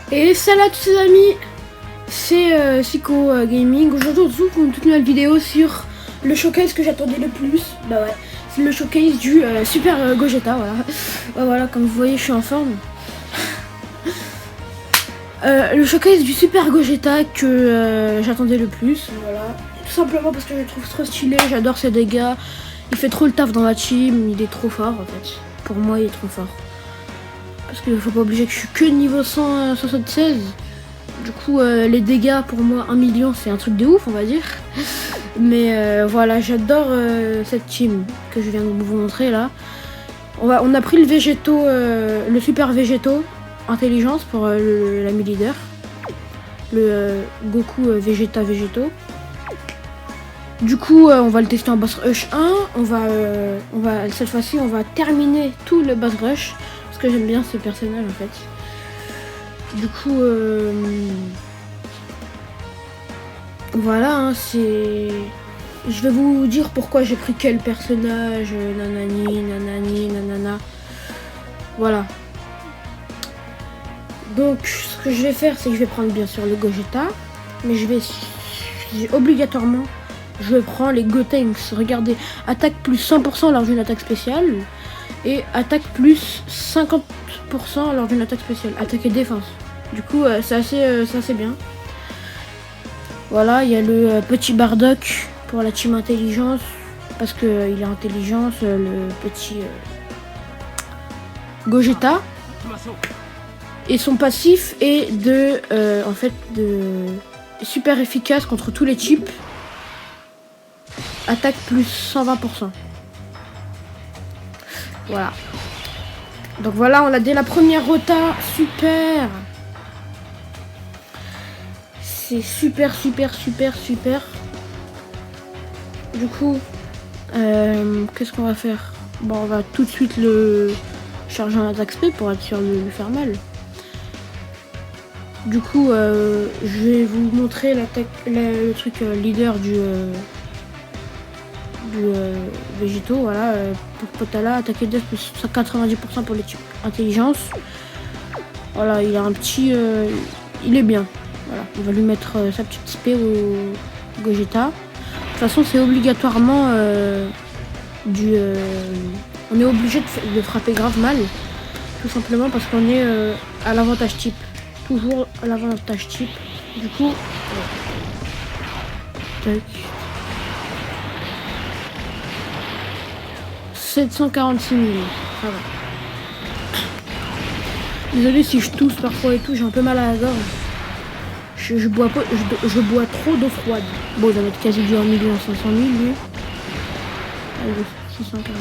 Et salut à tous les amis, c'est Psycho Gaming. Aujourd'hui on se retrouve pour une toute nouvelle vidéo sur le showcase que j'attendais le plus. Bah ouais, c'est le showcase du Super Gogeta, voilà. Voilà, comme vous voyez je suis en forme. Le showcase du Super Gogeta que j'attendais le plus, voilà. Tout simplement parce que je le trouve trop stylé, j'adore ses dégâts. Il fait trop le taf dans la team, il est trop fort en fait. Pour moi il est trop fort. Parce qu'il faut pas obliger que je suis que niveau 176. Du coup, les dégâts pour moi 1 million c'est un truc de ouf, on va dire. Mais voilà, j'adore cette team que je viens de vous montrer là. On a pris le végéto, le super végéto intelligence pour l'ami leader. Le Goku Vegeta végéto. Du coup, on va le tester en boss rush 1. On va cette fois-ci, on va terminer tout le boss rush. Parce que j'aime bien ce personnage en fait. Du coup, voilà, hein, c'est... Je vais vous dire pourquoi j'ai pris quel personnage, nanani, nanani, nanana. Voilà. Donc, ce que je vais faire, c'est que je vais prendre bien sûr le Gogeta. Mais obligatoirement, je vais prendre les Gotenks. Regardez, attaque plus 100% lors d'une attaque spéciale. Et attaque plus 50% lors d'une attaque spéciale. Attaque et défense. Du coup, c'est assez bien. Voilà, il y a le petit Bardock pour la team intelligence. Parce qu'il est intelligence, le petit Gogeta. Et son passif est en fait, super efficace contre tous les types. Attaque plus 120%. Voilà. Donc voilà, on a dès la première rota. Super. C'est super. Du coup, qu'est-ce qu'on va faire? Bon, on va tout de suite le charger en attaque spé pour être sûr de lui faire mal. Du coup, je vais vous montrer le truc leader du végétaux, voilà, pour Potala, attaquer death plus 90% pour les types intelligence. Voilà, il a un petit, il est bien. Voilà, on va lui mettre sa petite spé au Gogeta. De toute façon, c'est obligatoirement on est obligé de frapper grave mal, tout simplement parce qu'on est à l'avantage type. Toujours à l'avantage type. Du coup, tac. 746 000, ça va. Désolé si je tousse parfois et tout, j'ai un peu mal à la gorge. Je bois trop d'eau froide. Bon, il va mettre quasi du 1 500 000 lui. Allez, 640.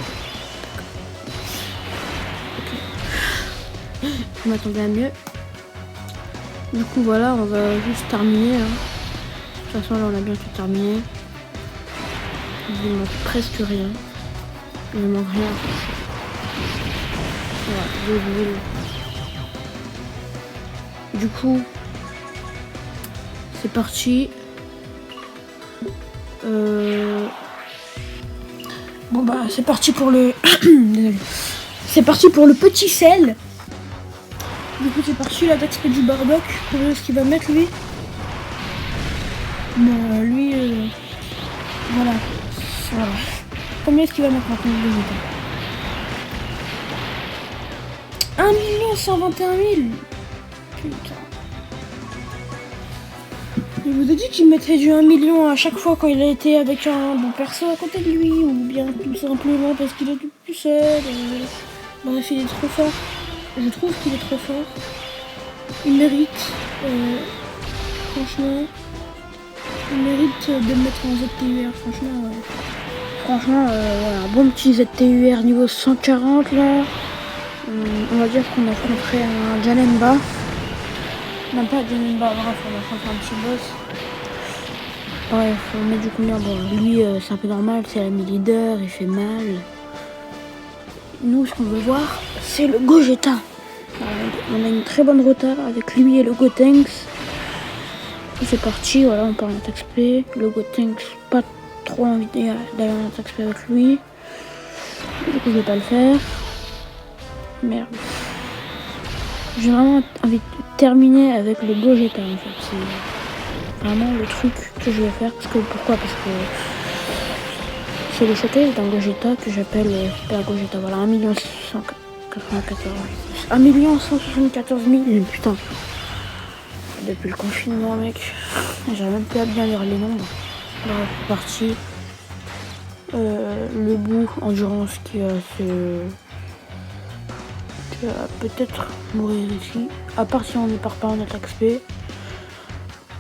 Okay. Je m'attendais à mieux. Du coup voilà, on va juste terminer. Hein. De toute façon là on a bientôt terminé. Il ne manque presque rien. Il ne manque rien. Voilà, du coup, c'est parti. Bon bah c'est parti pour le. C'est parti pour le petit sel. Du coup c'est parti l'attaque spé du Bardock. Pour voir ce qu'il va mettre lui. Bon lui voilà. Combien est-ce qu'il va mettre maintenant le Gogeta? 1 121 000. Putain. Il vous a dit qu'il mettrait du 1 million à chaque fois quand il a été avec un bon perso à côté de lui, ou bien tout simplement parce qu'il est tout seul. Bref, il est trop fort. Je trouve qu'il est trop fort. Il mérite, franchement, il mérite de le mettre en ZTUR, franchement. Franchement, voilà, bon petit ZTUR niveau 140 là. On va dire qu'on affronterait un Janemba. Non, pas Janemba, bref, on affronterait un petit boss. Bref, on met du combien? Bon, lui, c'est un peu normal, c'est l'ami leader, il fait mal. Nous, ce qu'on veut voir, c'est le Gogeta. On a une très bonne rota avec lui et le Gotenks. C'est parti, voilà, on part en attaque spé. Le Gotenks, pas trop envie d'aller en attaque spé avec lui. Du coup, je vais pas le faire. Merde. j'ai vraiment envie de terminer avec le Gogeta en fait. C'est vraiment le truc que je vais faire. Pourquoi? Parce que c'est le showcase d'un Gogeta que j'appelle Super Gogeta. Voilà, 1 174 000. Putain. Depuis le confinement, mec. J'arrive même plus à bien lire les nombres. Bref, c'est parti. Le bout endurance qui va peut-être mourir ici. À part si on ne part pas en attaque spé.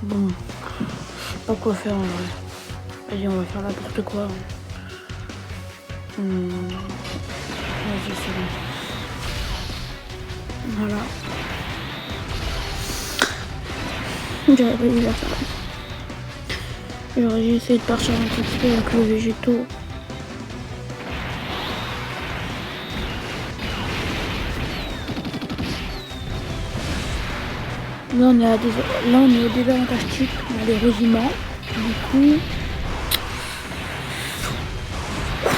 Bon, je sais pas quoi faire en vrai. Vas-y, on va faire n'importe quoi. Vas-y, c'est bon. Voilà. J'aurais pas dû faire ça. J'aurais dû essayer de partir en attaque spé avec le végétaux. Là on est au désavantage type, malheureusement. Du coup, je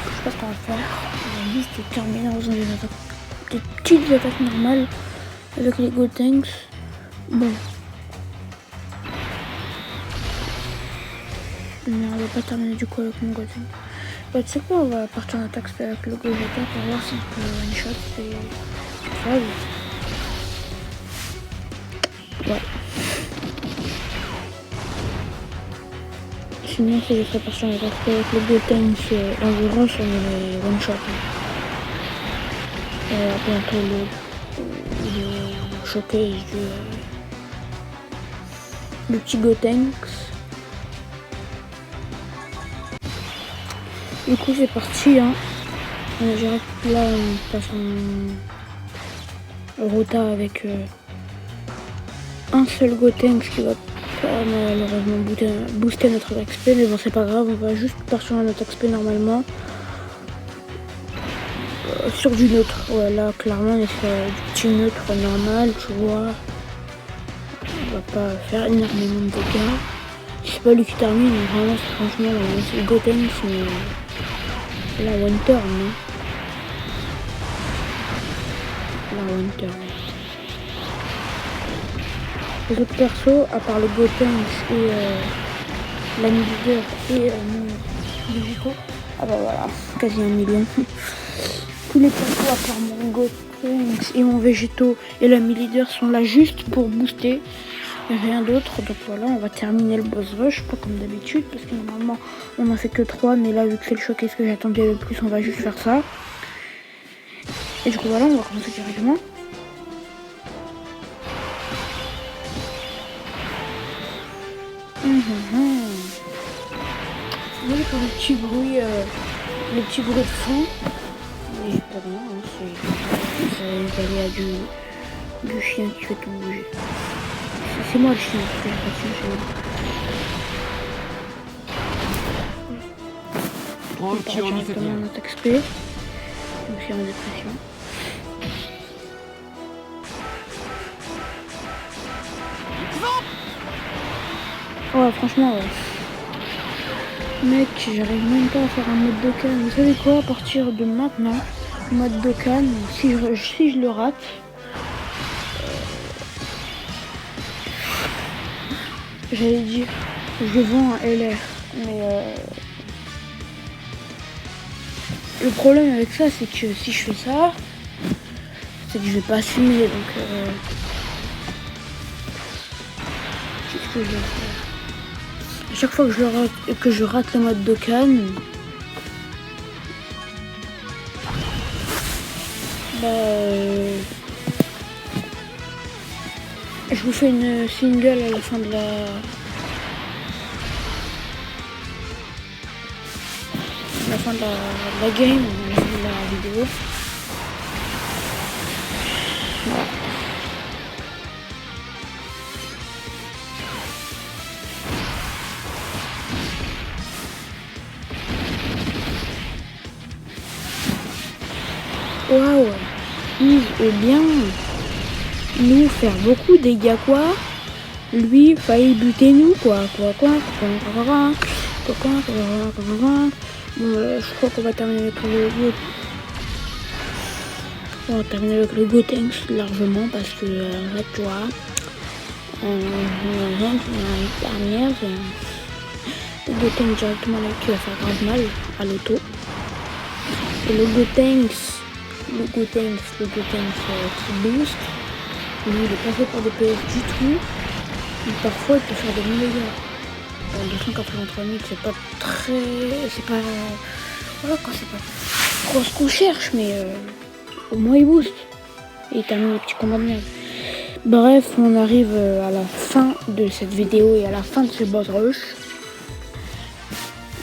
sais pas ce qu'on va faire. On va juste terminer en faisant des petites attaques normales avec les Gotenks. Bon. Mais on va pas terminer du coup avec mon Gotenks. Bah, tu sais quoi, on va partir en attaque avec le Gogeta pour voir s'il peut one shot et grave. Ouais. Sinon, si je serais parti en attaque avec le Gotenks endurance, on est one shot. Bientôt le showcase du petit Gotenks. Du coup, c'est parti. Hein. Là, on passe en rota avec un seul Gotenks qui va pas malheureusement booster notre attaque spé, mais bon, c'est pas grave, on va juste partir en attaque spé normalement. Sur du neutre, ouais, là clairement on est sur du petit neutre normal, tu vois. On va pas faire énormément de dégâts. C'est pas lui qui termine, mais vraiment franchement c'est le Gotenks, mais la one turn, non? La one turn. Les autres persos, à part le Gotenks et l'ami leader et mon Végétaux, ah bah voilà, quasi 1 million. Tous les persos à part mon Gotenks et mon Végétaux et l'ami leader sont là juste pour booster. Et rien d'autre, donc voilà, on va terminer le boss rush, pas comme d'habitude, parce que normalement on en fait que 3, mais là vu que c'est le showcase que j'attendais le plus, on va juste faire ça. Et du coup voilà, on va commencer directement. Désolé pour les petits bruits de fond. Mais pas bien, hein, c'est les aléas du chien qui fait tout bouger. C'est moi le chien, parce que j'ai pas de chien chez moi. On part directement en attaque spé. Je me suis en dépression. Ouais, franchement, ouais. Mec, j'arrive même pas à faire un mode Dokkan. Vous savez quoi, à partir de maintenant, mode Dokkan, si je le rate, j'allais dire, je vends un LR. Mais le problème avec ça, c'est que si je fais ça, c'est que je vais pas assumer. Donc, qu'est-ce que je vais faire? À chaque fois que je rate le mode Dokkan, je vous fais une single à la fin de la game, à la fin de la vidéo. Voilà. Waouh, il est bien nous faire beaucoup de dégâts quoi. Lui failli buter nous quoi. Bon, je crois qu'on va terminer avec le On va terminer avec le Gotenks largement parce que en fait, tu vois, l'année dernière, le Gotenks directement là qui va faire grave mal à l'auto. Et le Gotenks qui boost, lui il est pas fait pour des PS du tout. Et parfois il peut faire des 1000 dégâts. Bon, 283 000 c'est pas très... c'est pas... voilà quoi, c'est pas trop ce qu'on cherche, mais au moins il booste. Et il termine les petits combats de merde. Bref, on arrive à la fin de cette vidéo et à la fin de ce boss rush.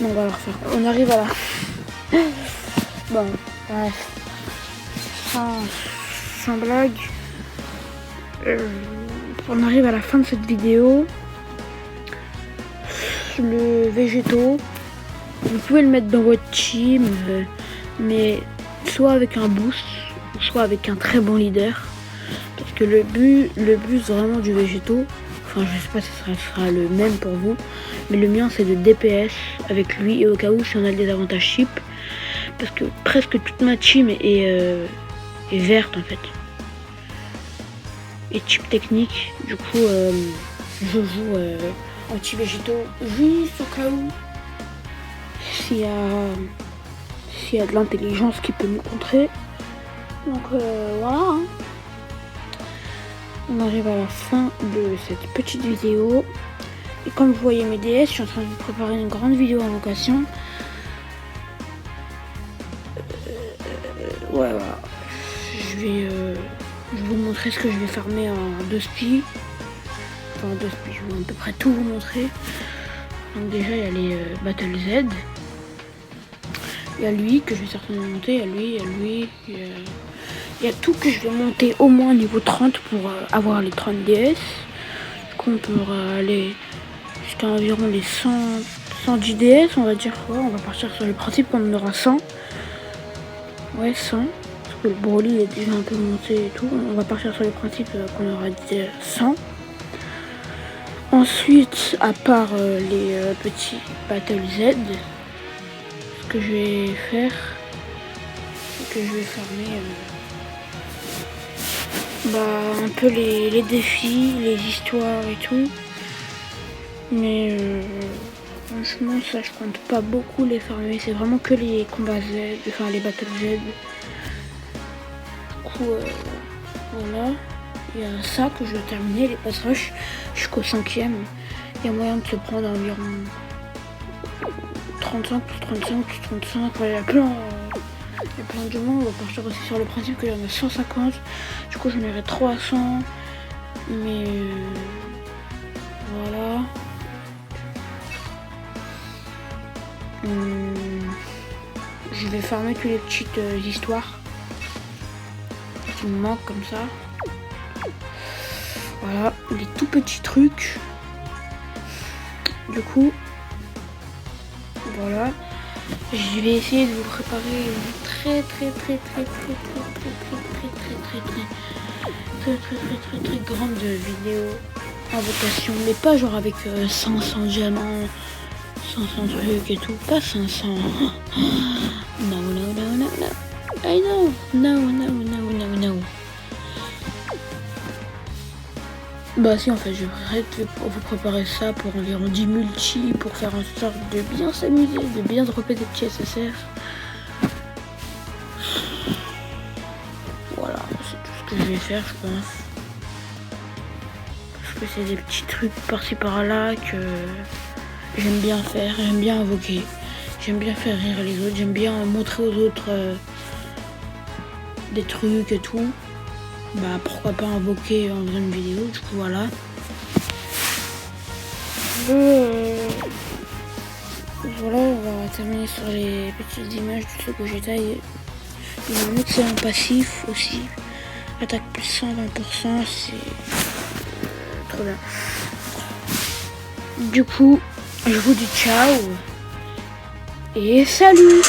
On va le refaire. On arrive à la... bon, bref. Sans blague. On arrive à la fin de cette vidéo. Le végétaux, vous pouvez le mettre dans votre team, mais soit avec un boost, soit avec un très bon leader. Parce que le but vraiment du végétaux, enfin je sais pas si ça sera le même pour vous, mais le mien c'est de DPS avec lui et au cas où si on a des avantages chip. Parce que presque toute ma team est verte en fait. Et chip technique, du coup je joue anti-végétaux juste au cas où s'il y a de l'intelligence qui peut me contrer. Donc voilà hein. On arrive à la fin de cette petite vidéo et comme vous voyez mes DS, je suis en train de vous préparer une grande vidéo en location. Ouais voilà, je vais vous montrer ce que je vais farmer en 2 spi. Enfin 2 spi, je vais à peu près tout vous montrer. Donc déjà il y a les Battle Z. Il y a lui que je vais certainement monter, il y a lui, il y a tout que je vais monter au moins niveau 30 pour avoir les 30 DS. Du coup on peut aller jusqu'à environ les 110 DS on va dire. Ouais, on va partir sur le principe qu'on en aura 100. Ouais 100. Parce que le Broly est déjà un peu monté et tout. On va partir sur le principe qu'on aura 100. Ensuite, à part les petits Battle Z, ce que je vais faire, c'est que je vais farmer un peu les défis, les histoires et tout. Mais franchement, ça je compte pas beaucoup les farmer. C'est vraiment que les combats Z, enfin les Battle Z. Du coup, voilà. Il y a ça que je vais terminer, les pass rush jusqu'au 5e. Il y a moyen de se prendre environ 35 plus 35 plus 35. Il y a plein de monde. On va partir aussi sur le principe qu'il y en a 150. Du coup, j'en aurai 300. Mais voilà. Je vais farmer toutes les petites histoires qui me manquent comme ça. Voilà, les tout petits trucs. Du coup, voilà. Je vais essayer de vous préparer une très grande vidéo en vocation. Mais pas genre avec 500 diamants, 500 trucs et tout. Pas 500. No. I know. No. Bah si en fait je vais vous préparer ça pour environ 10 multi pour faire en sorte de bien s'amuser, de bien dropper des petits SSR. Voilà, c'est tout ce que je vais faire je pense. Parce que c'est des petits trucs par-ci par-là que j'aime bien faire, j'aime bien invoquer. J'aime bien faire rire les autres, j'aime bien montrer aux autres des trucs et tout. Bah pourquoi pas invoquer en faisant une vidéo, du coup voilà. Voilà, on va terminer sur les petites images de ce que j'ai taillé. Il y a un excellent passif aussi. Attaque plus 120%, c'est trop bien. Du coup, je vous dis ciao et salut!